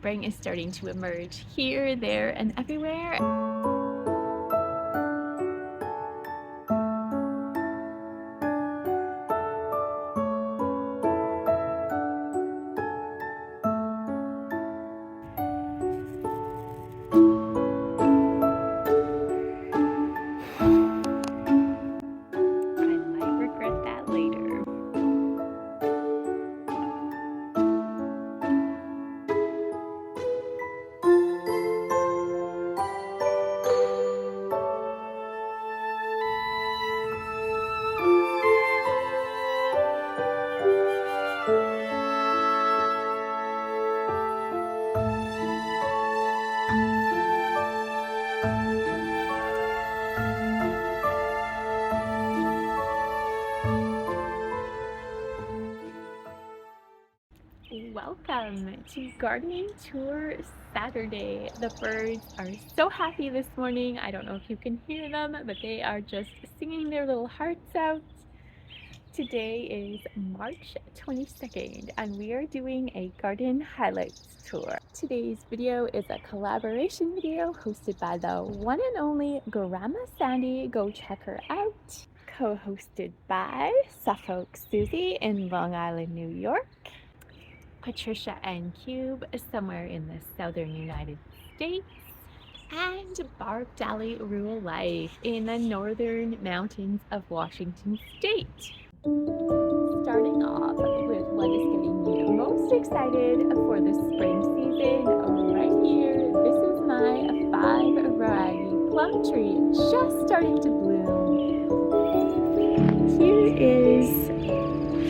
spring is starting to emerge here, there, and everywhere. I might regret that later. Welcome to Gardening Tour Saturday. The birds are so happy this morning. I don't know if you can hear them, but they are just singing their little hearts out. Today is March 22nd, and we are doing a garden highlights tour. Today's video is a collaboration video hosted by the one and only Grandma Sandy. Go check her out. Co-hosted by Suffolk Susie in Long Island, New York. Patricia and Cube somewhere in the southern United States, and Barb Dally Rural Life in the northern mountains of Washington State. Starting off with what is getting me most excited for the spring season right here. This is my 5 variety plum tree just starting to bloom. Here is,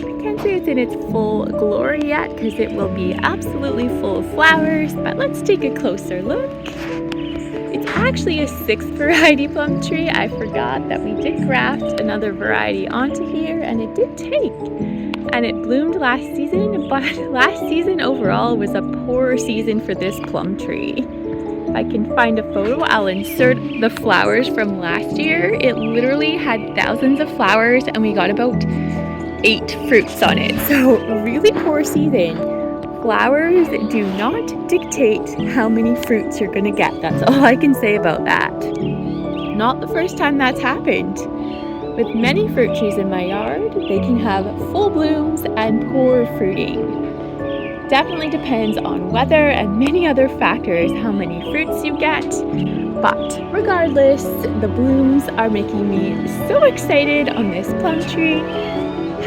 I can't say it's in its full glory yet because it will be absolutely full of flowers, but let's take a closer look. It's actually a 6th variety plum tree. I forgot that we did graft another variety onto here, and it did take. And it bloomed last season, but last season overall was a poor season for this plum tree. If I can find a photo, I'll insert the flowers from last year. It literally had thousands of flowers, and we got about 8 fruits on it. So really poor season. Flowers do not dictate how many fruits you're gonna get. That's all I can say about that. Not the first time that's happened. With many fruit trees in my yard, they can have full blooms and poor fruiting. Definitely depends on weather and many other factors how many fruits you get. But regardless, the blooms are making me so excited on this plum tree.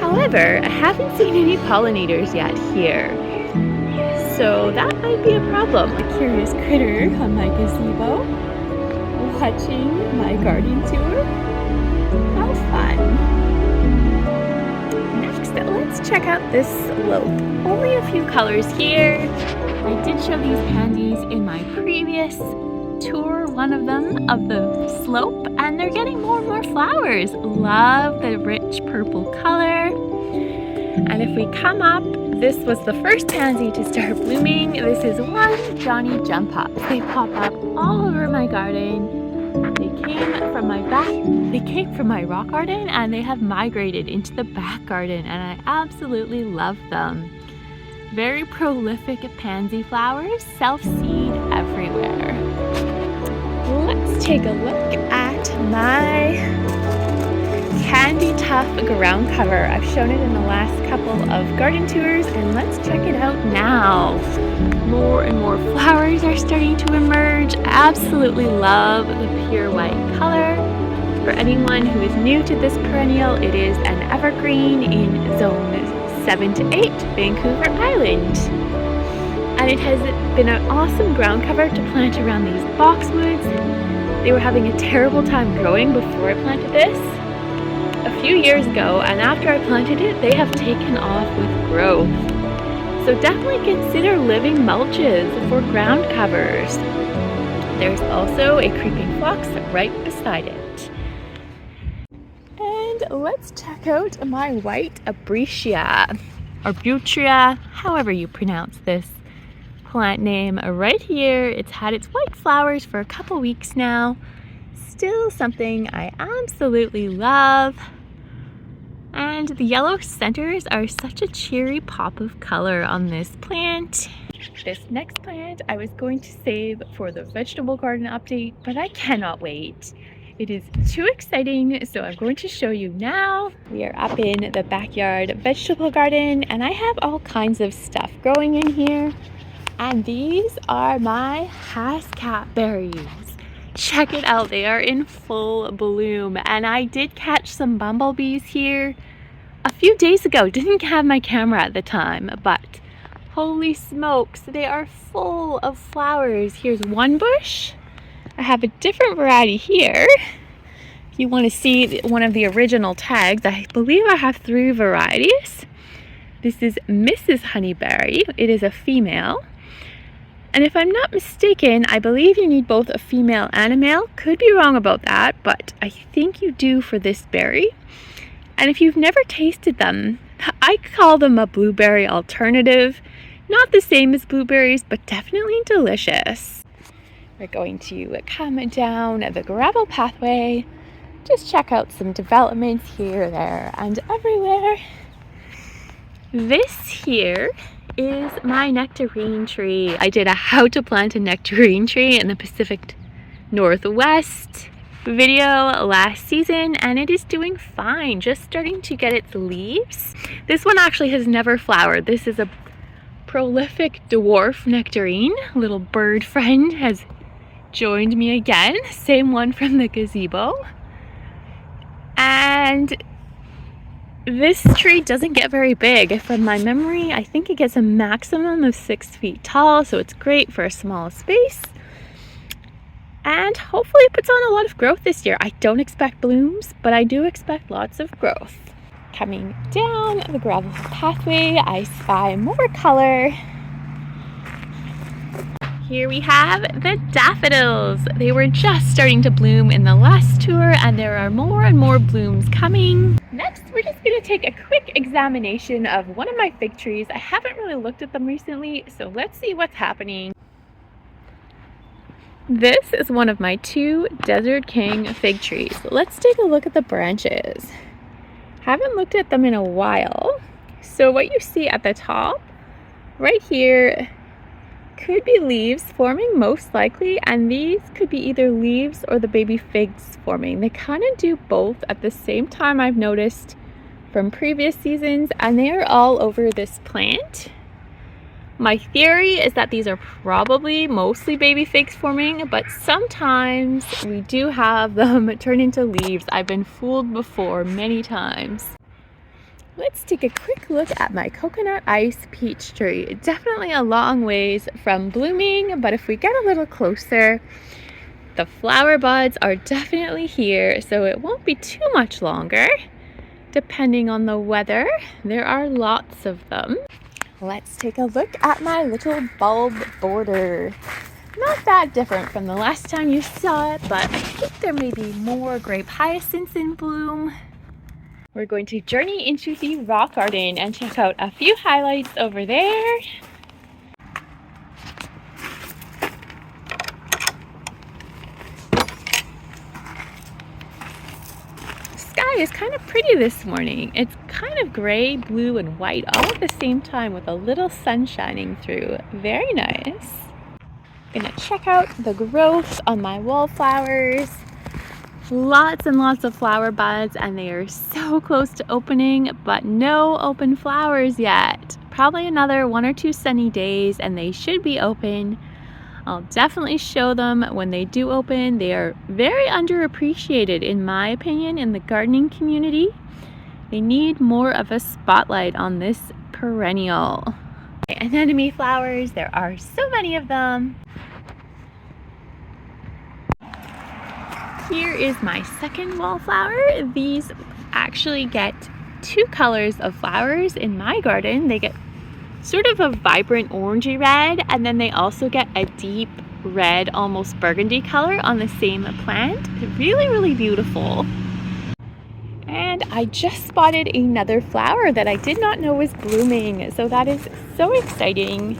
However, I haven't seen any pollinators yet here, so that might be a problem. A curious critter on my gazebo, watching my garden tour. How fun! Next, let's check out this slope. Only a few colors here. I did show these pansies in my previous tour, one of them, of the slope, and they're getting more and more flowers. Love the rich purple color. And if we come up, this was the first pansy to start blooming. This is one Johnny Jump Up. They pop up all over my garden. They came from my rock garden, and they have migrated into the back garden, and I absolutely love them. Very prolific pansy flowers, self-seed everywhere. Let's take a look at my Candy Tuff ground cover. I've shown it in the last couple of garden tours, and let's check it out now. More and more flowers are starting to emerge. I absolutely love the pure white color. For anyone who is new to this perennial, it is an evergreen in zone 7 to 8, Vancouver Island. And it has been an awesome ground cover to plant around these boxwoods. They were having a terrible time growing before I planted this a few years ago, and after I planted it, they have taken off with growth. So definitely consider living mulches for ground covers. There's also a creeping phlox right beside it. And let's check out my white Arbutria, or Butria, however you pronounce this plant name right here. It's had its white flowers for a couple weeks now. Still something I absolutely love. And the yellow centers are such a cheery pop of color on this plant. This next plant I was going to save for the vegetable garden update, but I cannot wait. It is too exciting, so I'm going to show you now. We are up in the backyard vegetable garden, and I have all kinds of stuff growing in here. And these are my Hascat berries. Check it out, they are in full bloom. And I did catch some bumblebees here a few days ago. Didn't have my camera at the time, but holy smokes, they are full of flowers. Here's one bush. I have a different variety here. If you want to see one of the original tags, I believe I have 3 varieties. This is Mrs. Honeyberry. It is a female. And if I'm not mistaken, I believe you need both a female and a male. Could be wrong about that, but I think you do for this berry. And if you've never tasted them, I call them a blueberry alternative. Not the same as blueberries, but definitely delicious. We're going to come down the gravel pathway, just check out some developments here, there, and everywhere. This here is my nectarine tree. I did a how to plant a nectarine tree in the Pacific Northwest video last season, and it is doing fine, just starting to get its leaves. This one actually has never flowered. This is a prolific dwarf nectarine. Little bird friend has joined me again, same one from the gazebo. And this tree doesn't get very big. From my memory, I think it gets a maximum of 6 feet tall, so it's great for a small space. And hopefully it puts on a lot of growth this year. I don't expect blooms, but I do expect lots of growth. Coming down the gravel pathway, I spy more color. Here we have the daffodils. They were just starting to bloom in the last tour, and there are more and more blooms coming. Next, we're just going to take a quick examination of one of my fig trees. I haven't really looked at them recently, so let's see what's happening. This is one of my 2 Desert King fig trees. Let's take a look at the branches. Haven't looked at them in a while. So what you see at the top, right here, could be leaves forming most likely, and these could be either leaves or the baby figs forming. They kind of do both at the same time, I've noticed from previous seasons, and they are all over this plant. My theory is that these are probably mostly baby figs forming, but sometimes we do have them turn into leaves. I've been fooled before many times. Let's take a quick look at my coconut ice peach tree. Definitely a long ways from blooming, but if we get a little closer, the flower buds are definitely here, so it won't be too much longer. Depending on the weather, there are lots of them. Let's take a look at my little bulb border. Not that different from the last time you saw it, but I think there may be more grape hyacinths in bloom. We're going to journey into the rock garden and check out a few highlights over there. The sky is kind of pretty this morning. It's kind of gray, blue, and white all at the same time with a little sun shining through. Very nice. I'm gonna check out the growth on my wallflowers. Lots and lots of flower buds, and they are so close to opening, but no open flowers yet. Probably another 1 or 2 sunny days and they should be open. I'll definitely show them when they do open. They are very underappreciated in my opinion in the gardening community. They need more of a spotlight on this perennial. Anemone flowers, there are so many of them. Here is my second wallflower. These actually get 2 colors of flowers in my garden. They get sort of a vibrant orangey red, and then they also get a deep red, almost burgundy color on the same plant. Really, really beautiful. And I just spotted another flower that I did not know was blooming, so that is so exciting.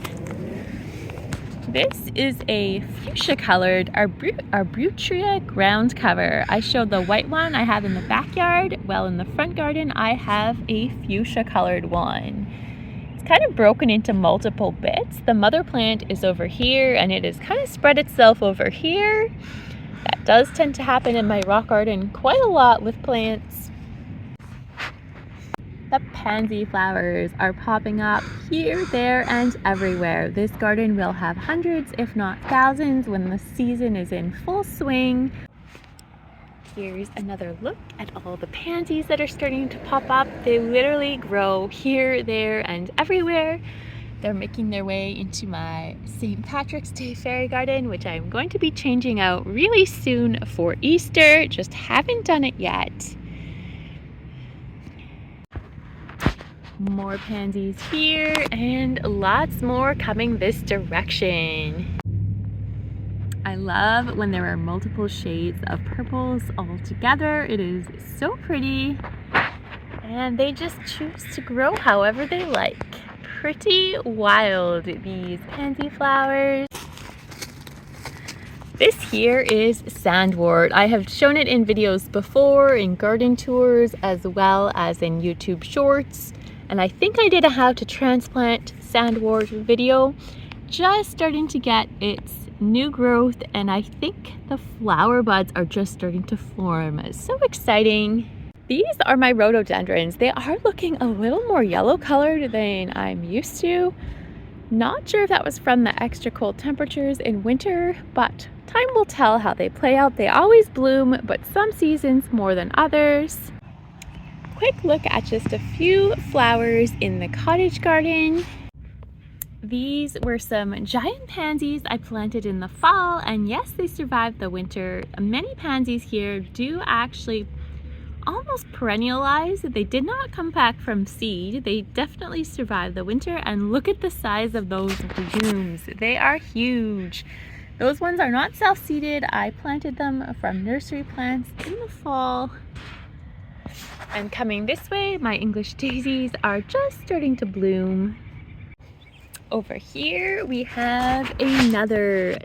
This is a fuchsia colored Arbutria ground cover. I showed the white one I have in the backyard. Well, in the front garden, I have a fuchsia colored one. It's kind of broken into multiple bits. The mother plant is over here and it has kind of spread itself over here. That does tend to happen in my rock garden quite a lot with plants. The pansy flowers are popping up here, there, and everywhere. This garden will have hundreds, if not thousands, when the season is in full swing. Here's another look at all the pansies that are starting to pop up. They literally grow here, there, and everywhere. They're making their way into my St. Patrick's Day fairy garden, which I'm going to be changing out really soon for Easter. Just haven't done it yet. More pansies here and lots more coming this direction. I love when there are multiple shades of purples all together. It is so pretty and they just choose to grow however they like. Pretty wild, these pansy flowers. This here is sandwort. I have shown it in videos before, in garden tours, as well as in YouTube shorts. And I think I did a how to transplant sandwort video. Just starting to get its new growth, and I think the flower buds are just starting to form. So exciting. These are my rhododendrons. They are looking a little more yellow colored than I'm used to. Not sure if that was from the extra cold temperatures in winter, but time will tell how they play out. They always bloom, but some seasons more than others. Quick look at just a few flowers in the cottage garden. These were some giant pansies I planted in the fall, and yes, they survived the winter. Many pansies here do actually almost perennialize. They did not come back from seed. They definitely survived the winter, and look at the size of those blooms. They are huge. Those ones are not self-seeded. I planted them from nursery plants in the fall. And coming this way, my English daisies are just starting to bloom. Over here we have another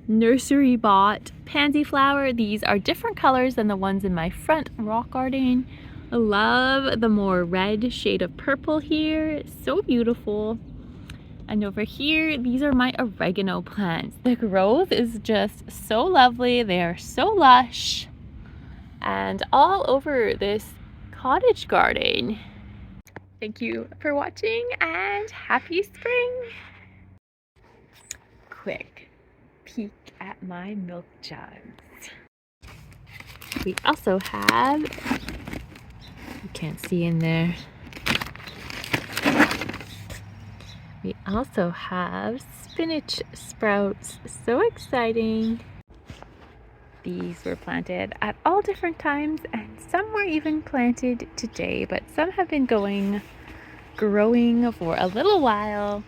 nursery bought pansy flower. These are different colors than the ones in my front rock garden. I love the more red shade of purple here. So beautiful. And over here, these are my oregano plants. The growth is just so lovely. They are so lush. And all over this cottage garden. Thank you for watching and happy spring. Quick peek at my milk jugs. We also have, you can't see in there, we also have spinach sprouts. So exciting. These were planted at all different times, and some were even planted today, but some have been growing for a little while.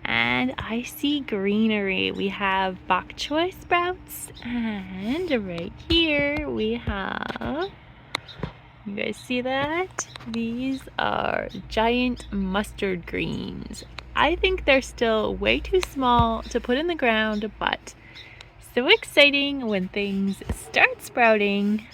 And I see greenery. We have bok choy sprouts, and right here we have, you guys see that? These are giant mustard greens. I think they're still way too small to put in the ground, but so exciting when things start sprouting.